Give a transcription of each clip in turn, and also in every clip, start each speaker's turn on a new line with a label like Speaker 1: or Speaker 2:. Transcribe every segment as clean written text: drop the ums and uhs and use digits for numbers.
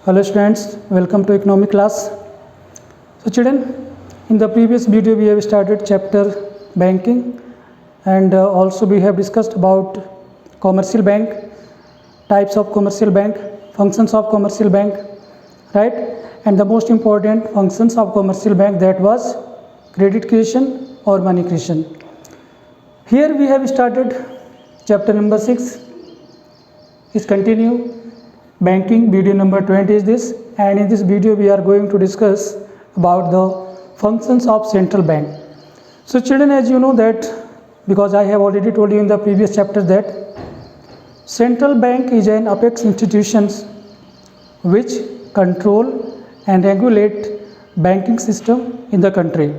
Speaker 1: Hello students, welcome to economic class. So children, in the previous video we have started chapter banking and also we have discussed about commercial bank, types of commercial bank, functions of commercial bank, right? And the most important functions of commercial bank, that was credit creation or money creation. Here we have started chapter number 6 is continue. Banking video number 20 is this, and in this video we are going to discuss about the functions of central bank. So children, as you know that, because I have already told you in the previous chapter that central bank is an apex institutions which control and regulate banking system in the country.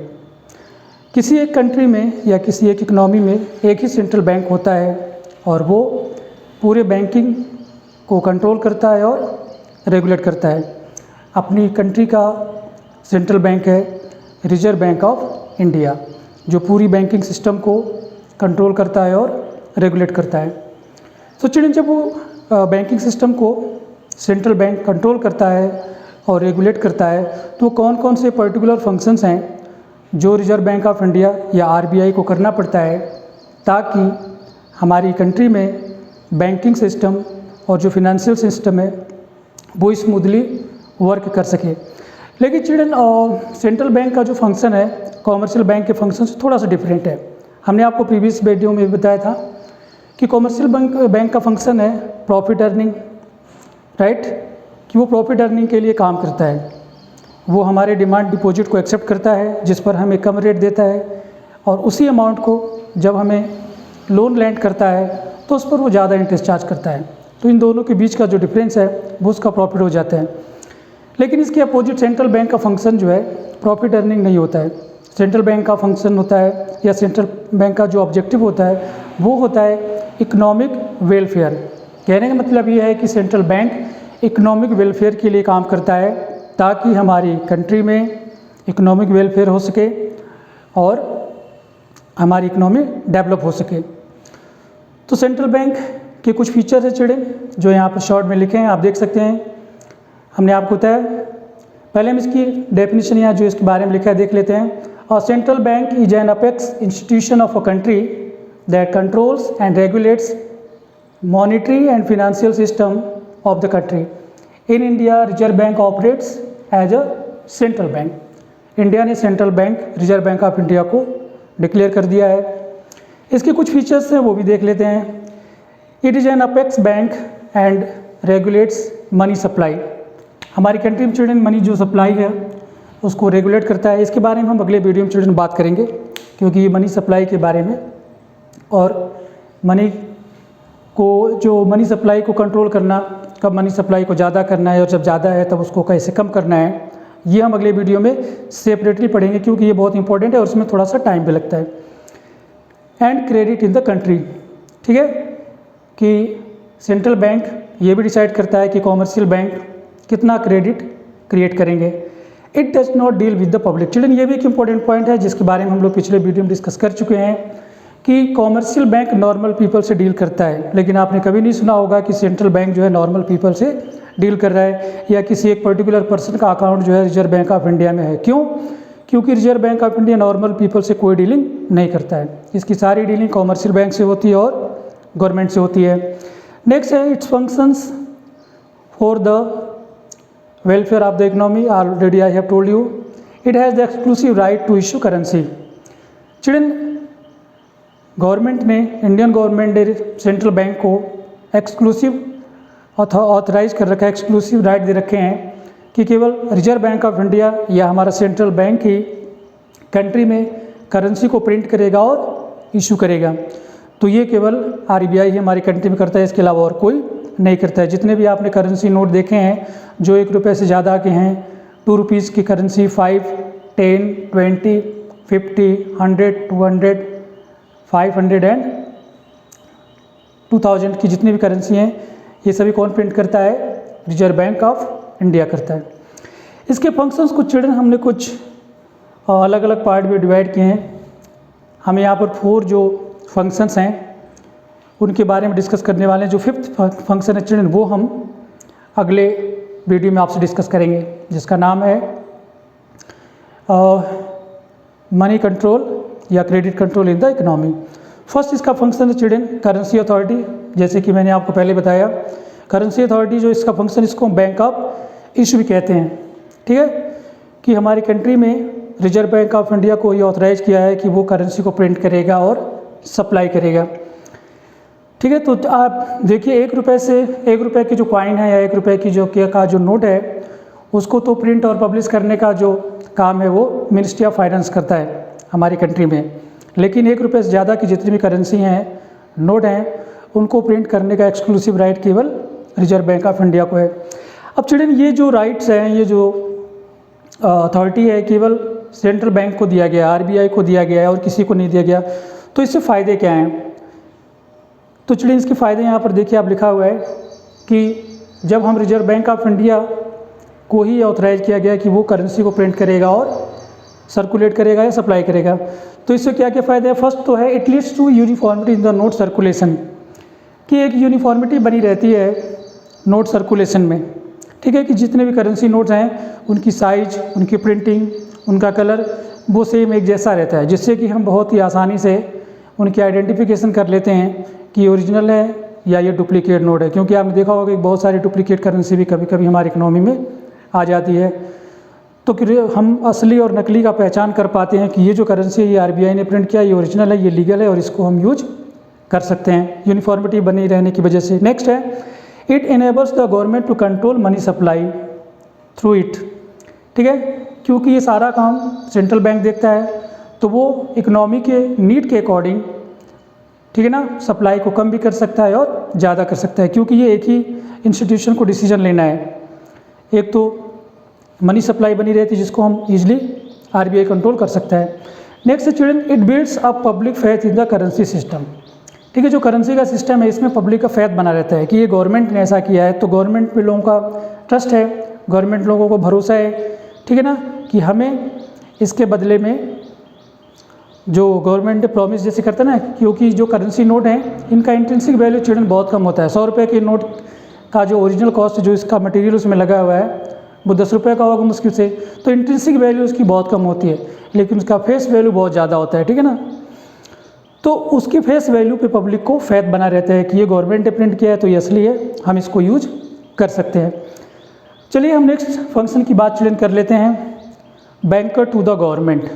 Speaker 1: किसी एक country में या किसी एक economy में एक ही central bank होता है और वो पूरे बैंकिंग को कंट्रोल करता है और रेगुलेट करता है. अपनी कंट्री का सेंट्रल बैंक है रिजर्व बैंक ऑफ इंडिया, जो पूरी बैंकिंग सिस्टम को कंट्रोल करता है और रेगुलेट करता है. तो चिल्ड्रन, जब वो बैंकिंग सिस्टम को सेंट्रल बैंक कंट्रोल करता है और रेगुलेट करता है तो कौन कौन से पर्टिकुलर फंक्शंस हैं जो रिजर्व बैंक ऑफ इंडिया या आरबीआई को करना पड़ता है ताकि हमारी कंट्री में बैंकिंग सिस्टम और जो फिनेंशियल सिस्टम है वो स्मूथली वर्क कर सके. लेकिन चिल्ड्रन, सेंट्रल बैंक का जो फंक्शन है कॉमर्शियल बैंक के फंक्शन से थोड़ा सा डिफरेंट है. हमने आपको प्रीवियस वीडियो में बताया था कि कॉमर्शियल बैंक का फंक्शन है प्रॉफिट अर्निंग, राइट, कि वो प्रॉफिट अर्निंग के लिए काम करता है. वो हमारे डिमांड डिपॉजिट को एक्सेप्ट करता है जिस पर हमें कम रेट देता है और उसी अमाउंट को जब हमें लोन लैंड करता है तो उस पर वो ज़्यादा इंटरेस्ट चार्ज करता है. तो इन दोनों के बीच का जो डिफरेंस है वो उसका प्रॉफिट हो जाता है. लेकिन इसके अपोजिट सेंट्रल बैंक का फंक्शन जो है प्रॉफिट अर्निंग नहीं होता है. सेंट्रल बैंक का फंक्शन होता है या सेंट्रल बैंक का जो ऑब्जेक्टिव होता है वो होता है इकोनॉमिक वेलफेयर. कहने का मतलब ये है कि सेंट्रल बैंक इकोनॉमिक वेलफेयर के लिए काम करता है ताकि हमारी कंट्री में इकोनॉमिक वेलफेयर हो सके और हमारी इकोनॉमी डेवलप हो सके. तो सेंट्रल बैंक के कुछ फीचर है चिल्ड्रन जो यहाँ पर शॉर्ट में लिखे हैं, आप देख सकते हैं. हमने आपको बताया, पहले हम इसकी डेफिनेशन यहाँ जो इसके बारे में लिखा है देख लेते हैं. और central bank is an apex institution of a country that controls and regulates monetary and financial system of the country. In India reserve bank operates as a central bank. India ने central bank reserve bank of India को declare कर दिया है. इसके कुछ features हैं वो भी देख लेते हैं. It is an apex bank and regulates money supply. हमारी कंट्री में चिल्ड्रन मनी जो सप्लाई है उसको रेगुलेट करता है. इसके बारे में हम अगले वीडियो में चिल्ड्रन बात करेंगे क्योंकि ये मनी सप्लाई के बारे में और मनी को जो मनी सप्लाई को कंट्रोल करना, कब मनी सप्लाई को ज़्यादा करना है और जब ज़्यादा है तब उसको कैसे कम करना है, ये हम अगले वीडियो में सेपरेटली पढ़ेंगे क्योंकि ये बहुत इंपॉर्टेंट है और उसमें थोड़ा सा टाइम भी लगता है. And credit in the country, ठीक है, कि सेंट्रल बैंक ये भी डिसाइड करता है कि कॉमर्शियल बैंक कितना क्रेडिट क्रिएट करेंगे. It does not deal with the public. Children, ये भी एक इंपॉर्टेंट पॉइंट है जिसके बारे में हम लोग पिछले वीडियो में डिस्कस कर चुके हैं कि कॉमर्शियल बैंक नॉर्मल पीपल से डील करता है. लेकिन आपने कभी नहीं सुना होगा कि सेंट्रल बैंक जो है नॉर्मल पीपल से डील कर रहा है या किसी एक पर्टिकुलर पर्सन का अकाउंट जो है रिजर्व बैंक ऑफ इंडिया में है. क्यों? क्योंकि reserve bank of India normal people से कोई डीलिंग नहीं करता है. इसकी सारी डीलिंग कॉमर्शियल बैंक से होती है और गवर्नमेंट से होती है. नेक्स्ट है its functions for the welfare of the economy. Already I have told you it has the exclusive right to issue currency. Children, government ने, इंडियन गवर्नमेंट ने सेंट्रल बैंक को एक्सक्लूसिव ऑथराइज कर रखा है, एक्सक्लूसिव राइट दे रखे हैं कि केवल रिजर्व बैंक ऑफ इंडिया या हमारा सेंट्रल बैंक ही कंट्री में करेंसी को प्रिंट करेगा और इशू करेगा. तो ये केवल आरबीआई ही हमारी कंट्री में करता है, इसके अलावा और कोई नहीं करता है. जितने भी आपने करेंसी नोट देखे हैं जो 1 रुपये से ज़्यादा के हैं, 2 रुपीज़ की करेंसी, 5, 10, 20, 50, 100, 200, 500 एंड 2000 की जितनी भी करेंसी हैं ये सभी कौन प्रिंट करता है? रिजर्व बैंक ऑफ इंडिया करता है. इसके फंक्शंस कुछ चिल्ड्रन हमने कुछ अलग अलग पार्ट में डिवाइड किए हैं. हमें यहाँ पर 4 जो फंक्शंस हैं उनके बारे में डिस्कस करने वाले हैं. जो 5th फंक्शन है चिल्ड्रन वो हम अगले वीडियो में आपसे डिस्कस करेंगे, जिसका नाम है मनी कंट्रोल या credit control in the economy. First इसका फंक्शन है चिल्ड्रन करेंसी अथॉरिटी। जैसे कि मैंने आपको पहले बताया, करेंसी अथॉरिटी जो इसका फंक्शन, इसको बैंक ऑफ इशू भी कहते हैं। ठीक है, कि हमारी कंट्री में रिजर्व बैंक ऑफ इंडिया को ये ऑथराइज किया है कि वो करेंसी को प्रिंट करेगा और सप्लाई करेगा। ठीक है, तो आप देखिए 1 रुपये से 1 रुपये की जो कॉइन है या 1 रुपये की जो नोट है, उसको तो प्रिंट और पब्लिश करने का जो काम है वो मिनिस्ट्री ऑफ फाइनेंस करता है हमारी कंट्री में। लेकिन 1 रुपये से ज़्यादा की जितनी भी करेंसी हैं, नोट हैं, उनको प्रिंट करने का एक्सक्लूसिव राइट केवल रिजर्व बैंक ऑफ इंडिया को है। अब चिल्ड्रन ये जो राइट्स हैं, ये जो अथॉरिटी है, केवल सेंट्रल बैंक को दिया गया, आरबीआई को दिया गया है और किसी को नहीं दिया गया। तो इससे फ़ायदे क्या हैं? तो चिल्ड्रन इसके फ़ायदे यहाँ पर देखिए आप लिखा हुआ है कि जब हम रिजर्व बैंक ऑफ इंडिया को ही ऑथराइज किया गया कि वो करेंसी को प्रिंट करेगा और सर्कुलेट करेगा या सप्लाई करेगा, तो इससे क्या क्या फ़ायदे हैं? फर्स्ट तो है it leads to uniformity in the note circulation, कि एक यूनिफॉर्मिटी बनी रहती है नोट सर्कुलेशन में। ठीक है, कि जितने भी करेंसी नोट्स हैं उनकी साइज, उनकी प्रिंटिंग, उनका कलर वो सेम एक जैसा रहता है, जिससे कि हम बहुत ही आसानी से उनकी आइडेंटिफिकेशन कर लेते हैं कि ये ओरिजिनल है या ये डुप्लीकेट नोट है। क्योंकि आपने देखा होगा कि बहुत सारी डुप्लीकेट करेंसी भी कभी कभी हमारी इकोनॉमी में आ जाती है। तो हम असली और नकली का पहचान कर पाते हैं कि ये जो करेंसी है ये आरबीआई ने प्रिंट किया, ये ओरिजिनल है, ये लीगल है और इसको हम यूज कर सकते हैं, यूनिफॉर्मिटी बनी रहने की वजह से। नेक्स्ट है it enables the government to control money supply through it. ठीक है, क्योंकि ये सारा काम सेंट्रल बैंक देखता है, तो वो इकोनॉमी के नीड के अकॉर्डिंग, ठीक है ना, सप्लाई को कम भी कर सकता है और ज़्यादा कर सकता है, क्योंकि ये एक ही इंस्टीट्यूशन को डिसीजन लेना है। एक तो मनी सप्लाई बनी रहती है जिसको हम ईजिली आरबीआई कंट्रोल कर सकता है। Next children it builds a public faith in the currency system. ठीक है, जो करेंसी का सिस्टम है इसमें पब्लिक का फेथ बना रहता है कि ये गवर्नमेंट ने ऐसा किया है, तो गवर्नमेंट पे लोगों का ट्रस्ट है, गवर्नमेंट लोगों को भरोसा है, ठीक है ना, कि हमें इसके बदले में जो गवर्नमेंट ने प्रॉमिस जैसे करता है ना, क्योंकि जो करेंसी नोट हैं इनका इंट्रिंसिक वैल्यू चिल्ड्रन बहुत कम होता है। 100 रुपये के नोट का जो ओरिजिनल कॉस्ट जो इसका मटेरियल उसमें लगा हुआ है वो 10 रुपये का होगा मुश्किल से, तो इंट्रिंसिक वैल्यू उसकी बहुत कम होती है, लेकिन उसका फेस वैल्यू बहुत ज़्यादा होता है। ठीक है ना, तो उसकी फेस वैल्यू पे पब्लिक को फेथ बना रहता है कि ये गवर्नमेंट ने प्रिंट किया है तो ये असली है, हम इसको यूज कर सकते हैं। चलिए हम नेक्स्ट फंक्शन की बात चिल्ड्रन कर लेते हैं, banker to the government.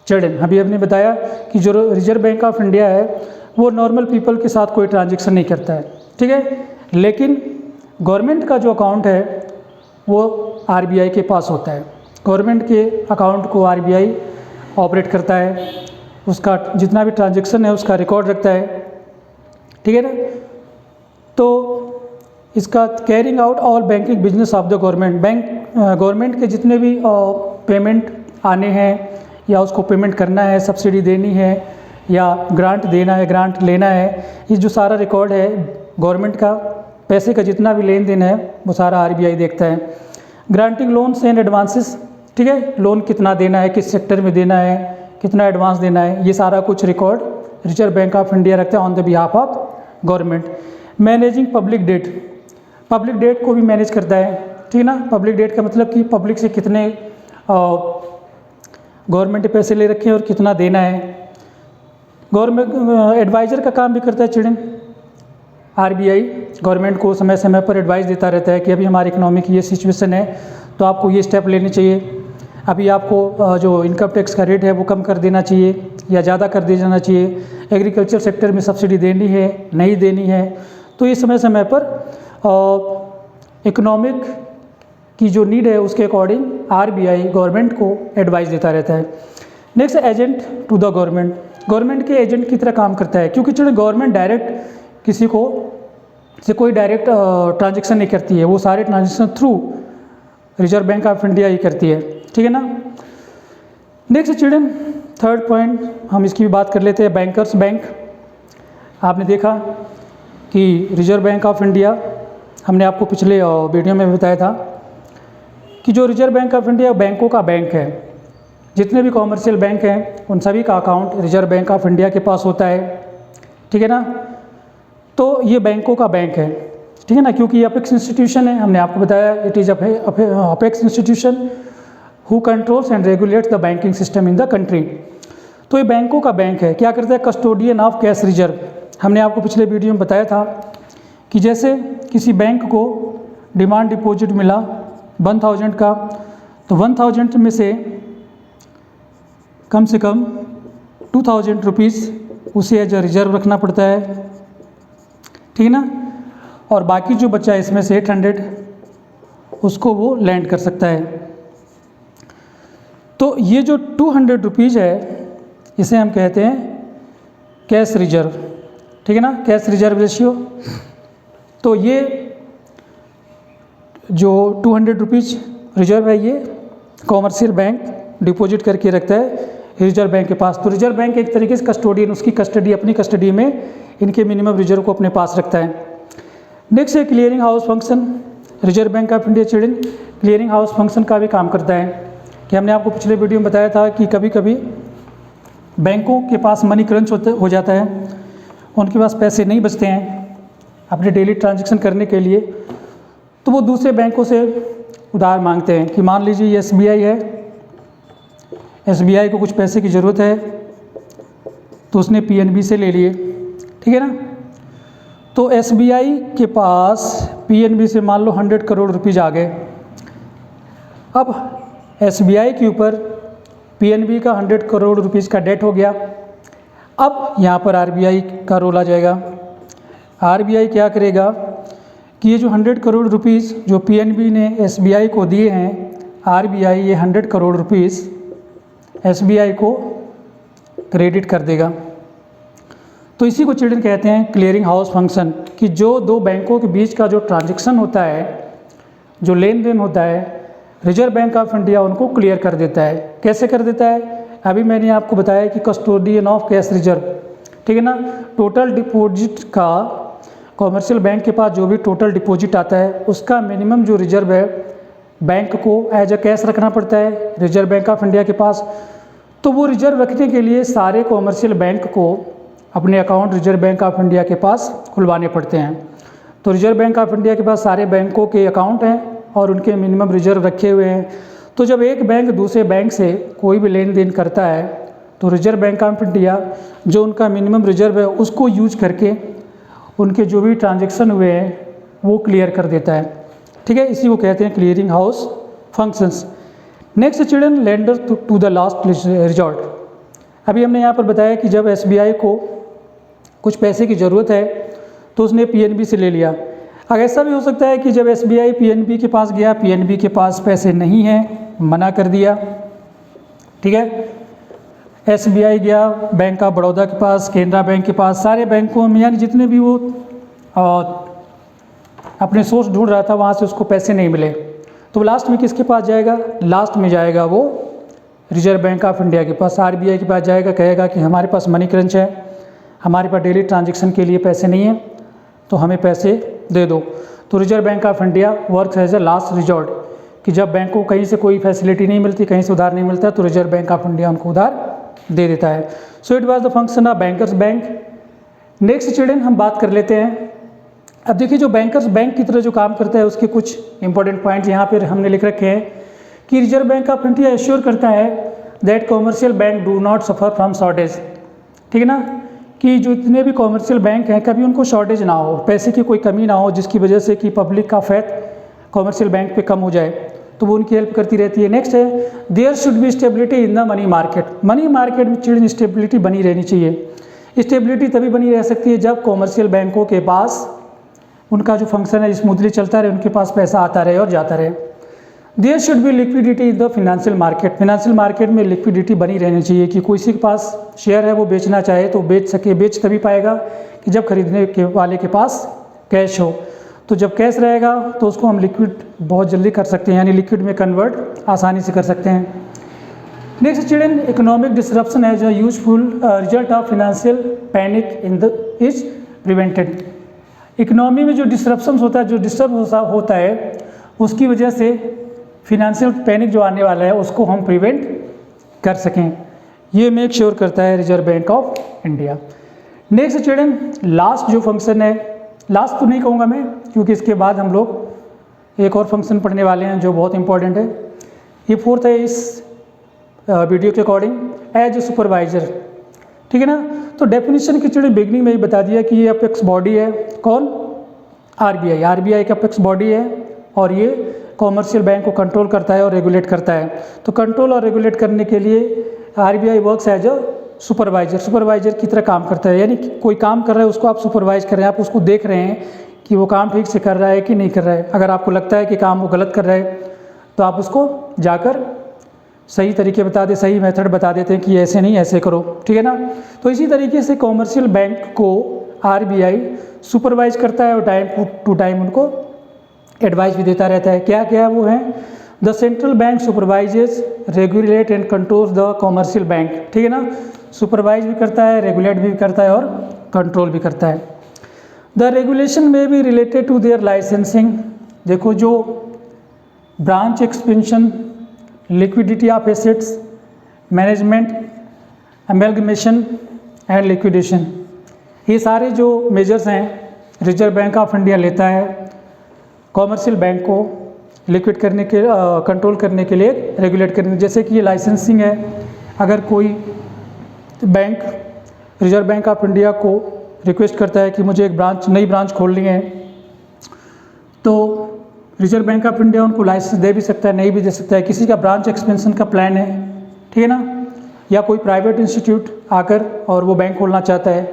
Speaker 1: Children अभी हमने बताया कि जो रिजर्व बैंक ऑफ इंडिया है वो नॉर्मल पीपल के साथ कोई ट्रांजेक्शन नहीं करता है, ठीक है, लेकिन गवर्नमेंट का जो अकाउंट है वो आरबीआई के पास होता है। गवर्नमेंट के अकाउंट को आरबीआई ऑपरेट करता है, उसका जितना भी ट्रांजैक्शन है उसका रिकॉर्ड रखता है, ठीक है ना। तो इसका carrying out all banking business of the government, government के जितने भी पेमेंट आने हैं या उसको पेमेंट करना है, सब्सिडी देनी है या ग्रांट देना है, ग्रांट लेना है, ये जो सारा रिकॉर्ड है गवर्नमेंट का, पैसे का जितना भी लेन देन है वो सारा आरबीआई देखता है। ग्रांटिंग लोन्स एंड एडवांसेस, ठीक है, लोन कितना देना है, किस सेक्टर में देना है, कितना एडवांस देना है, ये सारा कुछ record reserve bank of India रखता है on the behalf of government. Managing public debt, public debt को भी मैनेज करता है, ठीक है ना। पब्लिक डेट का मतलब कि पब्लिक से कितने गवर्नमेंट ने पैसे ले रखे हैं और कितना देना है। गवर्नमेंट एडवाइज़र का काम भी करता है चिल्ड्रन, आरबीआई गवर्नमेंट को समय समय पर एडवाइस देता रहता है कि अभी हमारी इकोनॉमी की ये सिचुएशन है तो आपको ये स्टेप लेने चाहिए, अभी आपको जो इनकम टैक्स का रेट है वो कम कर देना चाहिए या ज़्यादा कर दिया जाना चाहिए, एग्रीकल्चर सेक्टर में सब्सिडी देनी है नहीं देनी है। तो ये समय समय पर इकोनॉमिक की जो नीड है उसके अकॉर्डिंग आरबीआई गवर्नमेंट को एडवाइस देता रहता है। Next agent to the government, government के एजेंट की तरह काम करता है, क्योंकि चलो गवर्नमेंट डायरेक्ट किसी को से कोई डायरेक्ट ट्रांजैक्शन नहीं करती है, वो सारे transaction through reserve bank of India ही करती है, ठीक है ना। नेक्स्ट चिल्ड्रन थर्ड पॉइंट हम इसकी भी बात कर लेते हैं, बैंकर्स बैंक। आपने देखा कि रिजर्व बैंक ऑफ इंडिया, हमने आपको पिछले वीडियो में बताया था कि जो रिजर्व बैंक ऑफ इंडिया बैंकों का बैंक है, जितने भी कॉमर्शियल बैंक हैं उन सभी का account reserve bank of India के पास होता है, ठीक है ना। तो ये बैंकों का बैंक है, ठीक है ना, क्योंकि ये अपेक्स इंस्टीट्यूशन है, हमने आपको बताया it is apex institution who controls and regulates the banking system in the country. तो ये बैंकों का बैंक है, क्या करता है, कस्टोडियन ऑफ कैश रिजर्व। हमने आपको पिछले वीडियो में बताया था कि जैसे किसी बैंक को डिमांड डिपॉजिट मिला 1000 का, तो 1000 में से कम से कम 2000 रुपीज़ उसे एज अ रिजर्व रखना पड़ता है, ठीक है ना, और बाकी जो बचा है इसमें से 800 उसको वो लैंड कर सकता है। तो ये जो 200 रुपीज़ है इसे हम कहते हैं कैश रिजर्व, ठीक है ना, कैश रिजर्व रेशियो। तो ये जो 200 रुपीज़ रिजर्व है ये कॉमर्शियल बैंक डिपॉजिट करके रखता है रिजर्व बैंक के पास। तो रिजर्व बैंक एक तरीके से कस्टोडियन, उसकी कस्टडी, अपनी कस्टडी में इनके मिनिमम रिजर्व को अपने पास रखता है। नेक्स्ट है clearing house function. Reserve bank of India children clearing house function का भी काम करता है कि हमने आपको पिछले वीडियो में बताया था कि कभी कभी बैंकों के पास मनी क्रंच हो जाता है, उनके पास पैसे नहीं बचते हैं अपने डेली ट्रांजैक्शन करने के लिए, तो वो दूसरे बैंकों से उधार मांगते हैं कि मान लीजिए ये SBI है, SBI को कुछ पैसे की ज़रूरत है तो उसने PNB से ले लिए, ठीक है ना। तो SBI के पास PNB से मान लो 100 करोड़ रुपीज़ आ गए। अब SBI के ऊपर PNB का 100 करोड़ रुपीज़ का डेट हो गया। अब यहाँ पर RBI का रोल आ जाएगा। RBI क्या करेगा कि ये जो 100 करोड़ रुपीज़ जो PNB ने SBI को दिए हैं, RBI ये 100 करोड़ रुपीज़ SBI को क्रेडिट कर देगा। तो इसी को चिल्ड्रन कहते हैं क्लियरिंग हाउस फंक्शन, कि जो दो बैंकों के बीच का जो ट्रांजैक्शन होता है, जो लेन देन होता है, रिजर्व बैंक ऑफ इंडिया उनको क्लियर कर देता है। कैसे कर देता है, अभी मैंने आपको बताया कि कस्टोडियन ऑफ कैश रिजर्व, ठीक है ना। टोटल डिपॉजिट का कॉमर्शियल बैंक के पास जो भी टोटल डिपॉजिट आता है उसका मिनिमम जो रिजर्व है बैंक को एज अ कैश रखना पड़ता है रिजर्व बैंक ऑफ इंडिया के पास। तो वो रिजर्व रखने के लिए सारे कॉमर्शियल बैंक को अपने account reserve bank of India के पास खुलवाने पड़ते हैं। तो रिजर्व बैंक ऑफ इंडिया के पास सारे बैंकों के अकाउंट हैं और उनके मिनिमम रिजर्व रखे हुए हैं। तो जब एक बैंक दूसरे बैंक से कोई भी लेन देन करता है तो रिजर्व बैंक ऑफ इंडिया जो उनका मिनिमम रिजर्व है उसको यूज करके उनके जो भी ट्रांजैक्शन हुए हैं वो क्लियर कर देता है, ठीक है। इसी को कहते हैं clearing house functions. Next children lender to the last resort. अभी हमने यहाँ पर बताया कि जब SBI को कुछ पैसे की ज़रूरत है तो उसने PNB से ले लिया। अगर ऐसा भी हो सकता है कि जब SBI PNB के पास गया, PNB के पास पैसे नहीं हैं, मना कर दिया, ठीक है। SBI गया बैंक ऑफ बड़ौदा के पास, केनरा बैंक के पास, सारे बैंकों में, यानी जितने भी वो अपने सोर्स ढूंढ रहा था वहाँ से उसको पैसे नहीं मिले, तो लास्ट में किसके पास जाएगा, लास्ट में जाएगा वो रिजर्व बैंक ऑफ इंडिया के पास, RBI के पास जाएगा, कहेगा कि हमारे पास मनी क्रंच है, हमारे पास डेली ट्रांजैक्शन के लिए पैसे नहीं हैं, तो हमें पैसे दे दो। तो reserve bank of India work as a last resort, कि जब बैंक को कहीं से कोई फैसिलिटी नहीं मिलती, कहीं से उधार नहीं मिलता, तो रिजर्व बैंक ऑफ इंडिया उनको उधार दे देता है। So it was the function of bankers bank. Next children हम बात कर लेते हैं। अब देखिए जो बैंकर्स बैंक की तरह जो काम करता है उसके कुछ इंपॉर्टेंट पॉइंट्स यहाँ पर हमने लिख रखे हैं कि reserve bank of India assure करता है that commercial bank do not suffer from shortage, ठीक है ना, कि जो इतने भी कॉमर्शियल बैंक हैं कभी उनको शॉर्टेज ना हो, पैसे की कोई कमी ना हो जिसकी वजह से कि पब्लिक का फेथ कॉमर्शियल बैंक पे कम हो जाए, तो वो उनकी हेल्प करती रहती है। नेक्स्ट है there should be stability in the money market. Money market में चिल्ड्रन स्टेबिलिटी बनी रहनी चाहिए। स्टेबिलिटी तभी बनी रह सकती है जब कॉमर्शियल बैंकों के पास उनका जो फंक्शन है स्मूथली चलता रहे, उनके पास पैसा आता रहे और जाता रहे। There should be liquidity in the financial market. Financial market में लिक्विडिटी बनी रहनी चाहिए कि किसी के पास शेयर है वो बेचना चाहे तो बेच सके। बेच तभी पाएगा कि जब खरीदने के वाले के पास कैश हो। तो जब कैश रहेगा तो उसको हम लिक्विड बहुत जल्दी कर सकते हैं, यानी लिक्विड में कन्वर्ट आसानी से कर सकते हैं। Next children economic disruption as a useful result of financial panic in the is prevented. Economy में जो डिसरप्शन होता है, जो डिस्टर्ब होता है, उसकी वजह से फिनेंशियल पैनिक जो आने वाला है उसको हम प्रिवेंट कर सकें, ये मेक श्योर करता है reserve bank of India. Next children last जो फंक्शन है लास्ट तो नहीं कहूँगा मैं, क्योंकि इसके बाद हम लोग एक और फंक्शन पढ़ने वाले हैं जो बहुत इंपॉर्टेंट है। ये फोर्थ है इस वीडियो के अकॉर्डिंग, एज ए सुपरवाइजर, ठीक है ना। तो डेफिनेशन की चीज़ें बिगनिंग में ही बता दिया कि ये अपेक्स बॉडी है, कौन, आरबीआई। आरबीआई एक अपेक्स बॉडी है और ये कॉमर्शियल बैंक को कंट्रोल करता है और रेगुलेट करता है। तो कंट्रोल और रेगुलेट करने के लिए RBI works as a supervisor, supervisor की तरह काम करता है। यानी कि कोई काम कर रहा है उसको आप सुपरवाइज कर रहे हैं, आप उसको देख रहे हैं कि वो काम ठीक से कर रहा है कि नहीं कर रहा है। अगर आपको लगता है कि काम वो गलत कर रहा है तो आप उसको जाकर सही तरीके बता दे, सही मेथड बता देते हैं कि ऐसे नहीं ऐसे करो, ठीक है ना। तो इसी तरीके से कॉमर्शियल बैंक को आरबीआई सुपरवाइज करता है और टाइम टू टाइम उनको एडवाइस भी देता रहता है। क्या क्या वो हैं, the central bank supervises, regulate and control the commercial bank, ठीक है ना। सुपरवाइज भी करता है, रेगुलेट भी करता है और कंट्रोल भी करता है। द रेगुलेशन में भी रिलेटेड टू देयर लाइसेंसिंग, देखो जो branch expansion, liquidity of assets, management, amalgamation and liquidation, ये सारे जो मेजर्स हैं रिजर्व बैंक ऑफ इंडिया लेता है कॉमर्शियल बैंक को लिक्विड करने के कंट्रोल करने के लिए, रेगुलेट करने। जैसे कि ये लाइसेंसिंग है, अगर कोई bank reserve bank of India को रिक्वेस्ट करता है कि मुझे एक नई ब्रांच खोलनी है, तो रिजर्व बैंक ऑफ इंडिया उनको लाइसेंस दे भी सकता है, नहीं भी दे सकता है। किसी का ब्रांच एक्सपेंशन का प्लान है, ठीक है ना, या कोई प्राइवेट इंस्टीट्यूट आकर और वो बैंक खोलना चाहता है,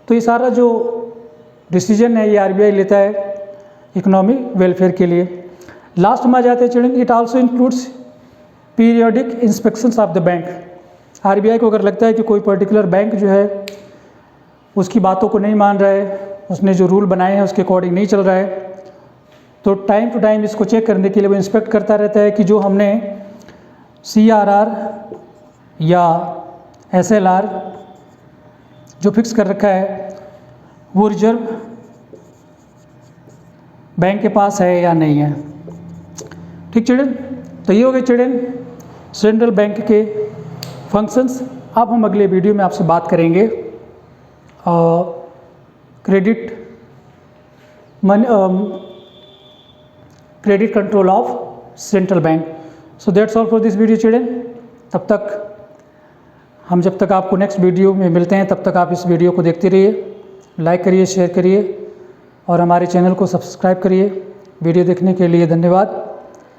Speaker 1: तो ये सारा जो डिसीजन है ये आरबीआई लेता है इकोनॉमिक वेलफेयर के लिए। लास्ट में आ जाते हैं children, it also includes periodic inspections of the bank. RBI को अगर लगता है कि कोई पर्टिकुलर बैंक जो है उसकी बातों को नहीं मान रहा है, उसने जो रूल बनाए हैं उसके अकॉर्डिंग नहीं चल रहा है, तो टाइम टू टाइम इसको चेक करने के लिए वो इंस्पेक्ट करता रहता है कि जो हमने CRR या SLR जो फिक्स कर रखा है वो रिजर्व बैंक के पास है या नहीं है। ठीक चिल्ड्रन, तो ये हो गए चिल्ड्रन सेंट्रल बैंक के फंक्शंस। अब हम अगले वीडियो में आपसे बात करेंगे credit control of central bank. So that's all for this video children. तब तक आपको नेक्स्ट वीडियो में मिलते हैं, तब तक आप इस वीडियो को देखते रहिए, लाइक करिए, शेयर करिए और हमारे चैनल को सब्सक्राइब करिए। वीडियो देखने के लिए धन्यवाद।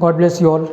Speaker 1: God bless you all.